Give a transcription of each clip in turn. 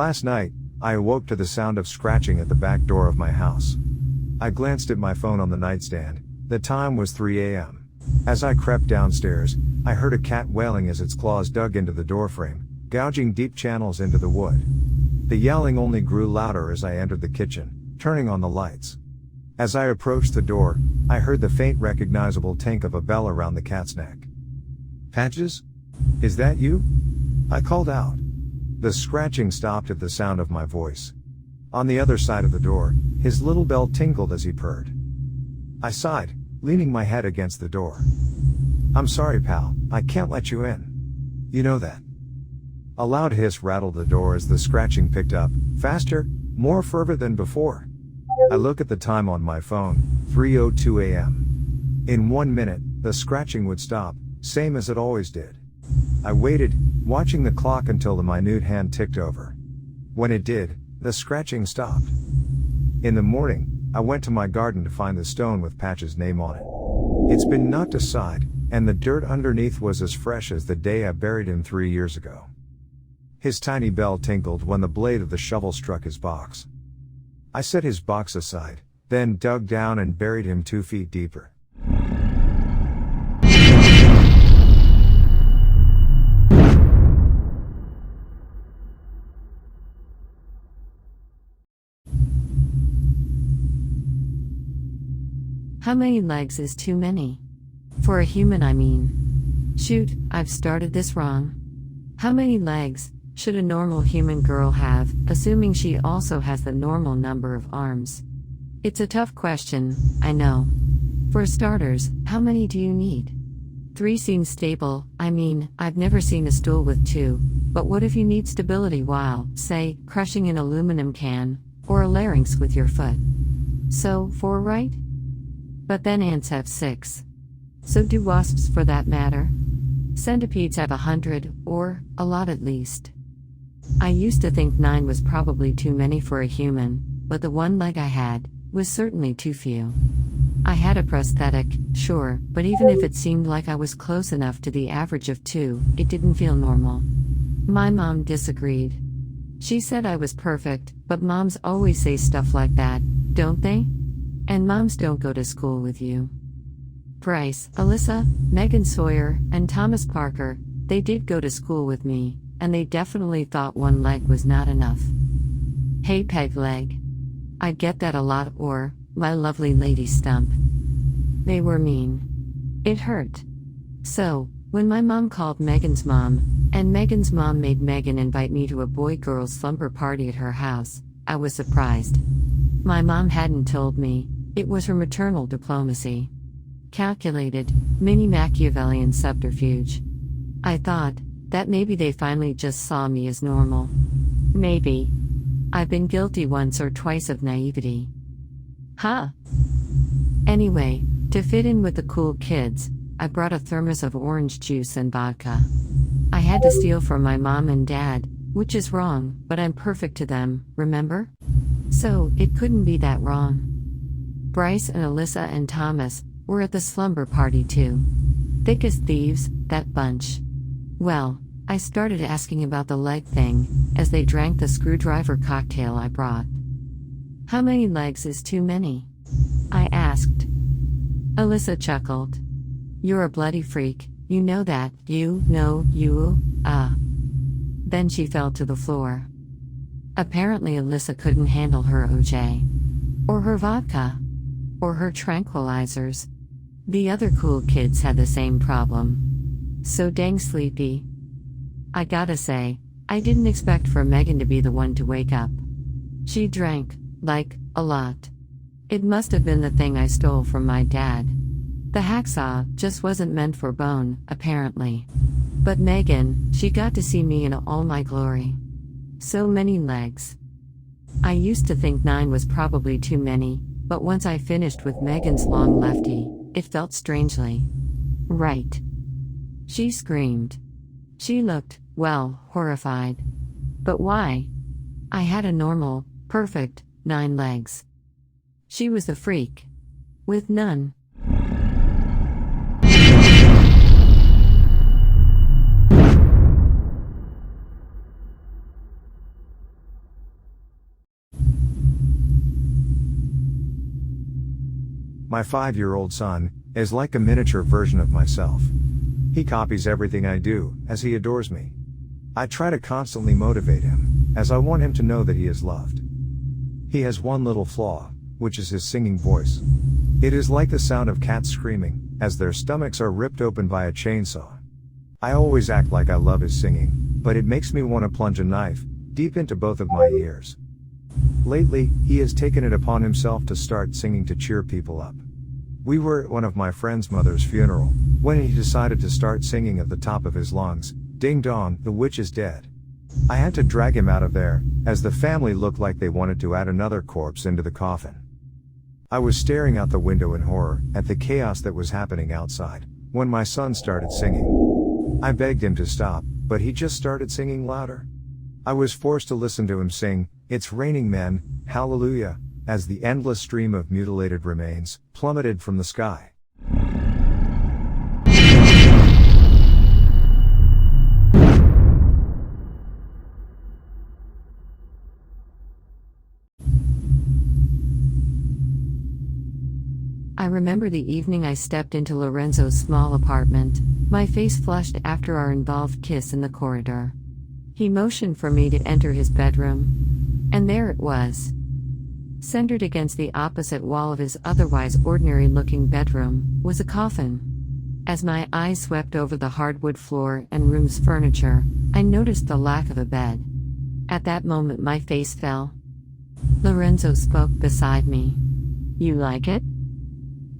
Last night, I awoke to the sound of scratching at the back door of my house. I glanced at my phone on the nightstand. The time was 3 a.m. As I crept downstairs, I heard a cat wailing as its claws dug into the doorframe, gouging deep channels into the wood. The yowling only grew louder as I entered the kitchen, turning on the lights. As I approached the door, I heard the faint recognizable tink of a bell around the cat's neck. "Patches? Is that you?" I called out. The scratching stopped at the sound of my voice. On the other side of the door, his little bell tinkled as he purred. I sighed, leaning my head against the door. "I'm sorry, pal, I can't let you in. You know that." A loud hiss rattled the door as the scratching picked up, faster, more fervent than before. I look at the time on my phone, 3:02 a.m. In 1 minute, the scratching would stop, same as it always did. I waited, watching the clock until the minute hand ticked over. When it did, the scratching stopped. In the morning, I went to my garden to find the stone with Patch's name on it. It's been knocked aside, and the dirt underneath was as fresh as the day I buried him 3 years ago. His tiny bell tinkled when the blade of the shovel struck his box. I set his box aside, then dug down and buried him 2 feet deeper. How many legs is too many? For a human, I mean. Shoot, I've started this wrong. How many legs should a normal human girl have, assuming she also has the normal number of arms? It's a tough question, I know. For starters, how many do you need? 3 seems stable. I mean, I've never seen a stool with 2, but what if you need stability while, say, crushing an aluminum can, or a larynx with your foot? So, 4, right? But then ants have 6. So do wasps, for that matter. Centipedes have 100, or a lot at least. I used to think 9 was probably too many for a human, but the 1 leg I had was certainly too few. I had a prosthetic, sure, but even if it seemed like I was close enough to the average of 2, it didn't feel normal. My mom disagreed. She said I was perfect, but moms always say stuff like that, don't they? And moms don't go to school with you. Bryce, Alyssa, Megan Sawyer, and Thomas Parker, they did go to school with me, and they definitely thought 1 leg was not enough. Hey peg leg. I get that a lot, or, my lovely lady stump. They were mean. It hurt. So, when my mom called Megan's mom, and Megan's mom made Megan invite me to a boy-girl slumber party at her house, I was surprised. My mom hadn't told me. It was her maternal diplomacy. Calculated, mini Machiavellian subterfuge. I thought that maybe they finally just saw me as normal. Maybe. I've been guilty once or twice of naivety. Huh? Anyway, to fit in with the cool kids, I brought a thermos of orange juice and vodka. I had to steal from my mom and dad, which is wrong, but I'm perfect to them, remember? So, it couldn't be that wrong. Bryce and Alyssa and Thomas were at the slumber party too. Thick as thieves, that bunch. Well, I started asking about the leg thing, as they drank the screwdriver cocktail I brought. How many legs is too many? I asked. Alyssa chuckled. You're a bloody freak, you know that, you know, you, Then she fell to the floor. Apparently Alyssa couldn't handle her OJ. Or her vodka. Or her tranquilizers. The other cool kids had the same problem. So dang sleepy. I gotta say, I didn't expect for Megan to be the one to wake up. She drank, like, a lot. It must have been the thing I stole from my dad. The hacksaw just wasn't meant for bone, apparently. But Megan, she got to see me in all my glory. So many legs. I used to think 9 was probably too many, but once I finished with Megan's long lefty, it felt strangely right. She screamed. She looked, well, horrified. But why? I had a normal, perfect, 9 legs. She was a freak. With none. My 5-year-old son is like a miniature version of myself. He copies everything I do, as he adores me. I try to constantly motivate him, as I want him to know that he is loved. He has one little flaw, which is his singing voice. It is like the sound of cats screaming, as their stomachs are ripped open by a chainsaw. I always act like I love his singing, but it makes me want to plunge a knife deep into both of my ears. Lately, he has taken it upon himself to start singing to cheer people up. We were at one of my friend's mother's funeral, when he decided to start singing at the top of his lungs, "Ding dong, the witch is dead." I had to drag him out of there, as the family looked like they wanted to add another corpse into the coffin. I was staring out the window in horror, at the chaos that was happening outside, when my son started singing. I begged him to stop, but he just started singing louder. I was forced to listen to him sing, "It's raining men, hallelujah," as the endless stream of mutilated remains plummeted from the sky. I remember the evening I stepped into Lorenzo's small apartment, my face flushed after our involved kiss in the corridor. He motioned for me to enter his bedroom. And there it was. Centered against the opposite wall of his otherwise ordinary-looking bedroom was a coffin. As my eyes swept over the hardwood floor and room's furniture, I noticed the lack of a bed. At that moment my face fell. Lorenzo spoke beside me. "You like it?"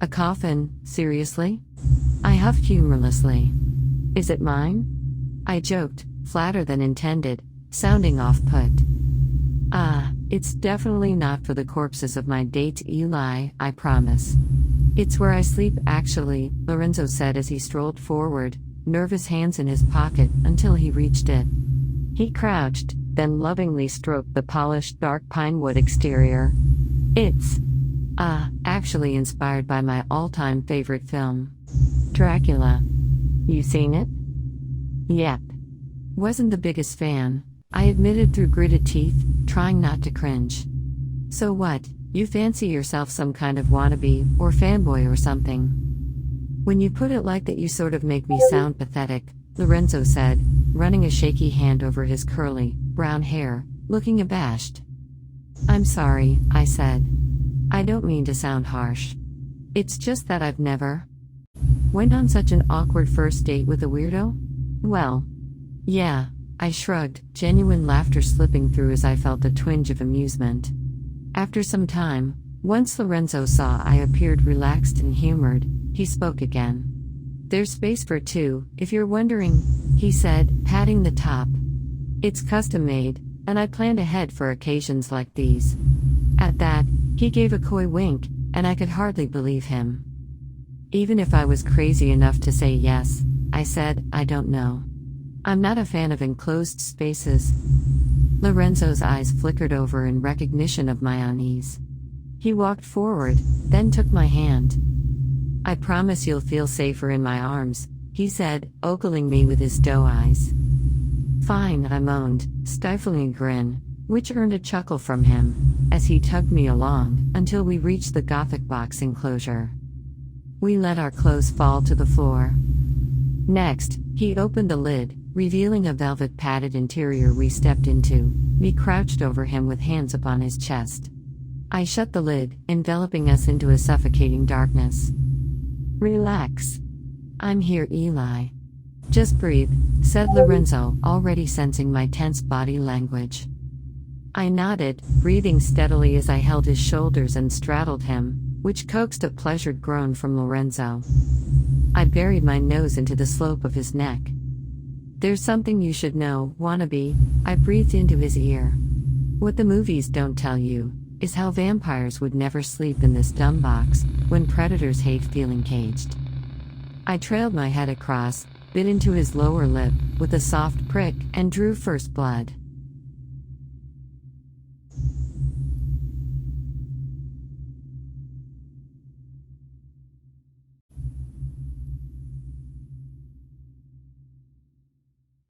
"A coffin, seriously?" I huffed humorlessessly. "Is it mine?" I joked, flatter than intended, sounding off-put. It's definitely not for the corpses of my dates, Eli, I promise. "It's where I sleep actually," Lorenzo said as he strolled forward, nervous hands in his pocket, until he reached it. He crouched, then lovingly stroked the polished dark pinewood exterior. "It's actually inspired by my all-time favorite film, Dracula. You seen it?" "Yep." Wasn't the biggest fan, I admitted through gritted teeth, trying not to cringe. "So what, you fancy yourself some kind of wannabe, or fanboy or something?" "When you put it like that you sort of make me sound pathetic," Lorenzo said, running a shaky hand over his curly, brown hair, looking abashed. "I'm sorry," I said. "I don't mean to sound harsh. It's just that I've never went on such an awkward first date with a weirdo? Well, yeah," I shrugged, genuine laughter slipping through as I felt a twinge of amusement. After some time, once Lorenzo saw I appeared relaxed and humored, he spoke again. "There's space for two, if you're wondering," he said, patting the top. "It's custom-made, and I planned ahead for occasions like these." At that, he gave a coy wink, and I could hardly believe him. "Even if I was crazy enough to say yes," I said, "I don't know. I'm not a fan of enclosed spaces." Lorenzo's eyes flickered over in recognition of my unease. He walked forward, then took my hand. "I promise you'll feel safer in my arms," he said, ogling me with his doe eyes. "Fine," I moaned, stifling a grin, which earned a chuckle from him, as he tugged me along, until we reached the Gothic box enclosure. We let our clothes fall to the floor. Next, he opened the lid, revealing a velvet padded interior we stepped into, me crouched over him with hands upon his chest. I shut the lid, enveloping us into a suffocating darkness. "Relax. I'm here, Eli. Just breathe," said Lorenzo, already sensing my tense body language. I nodded, breathing steadily as I held his shoulders and straddled him, which coaxed a pleasured groan from Lorenzo. I buried my nose into the slope of his neck. "There's something you should know, wannabe," I breathed into his ear. "What the movies don't tell you is how vampires would never sleep in this dumb box when predators hate feeling caged." I trailed my head across, bit into his lower lip with a soft prick, and drew first blood.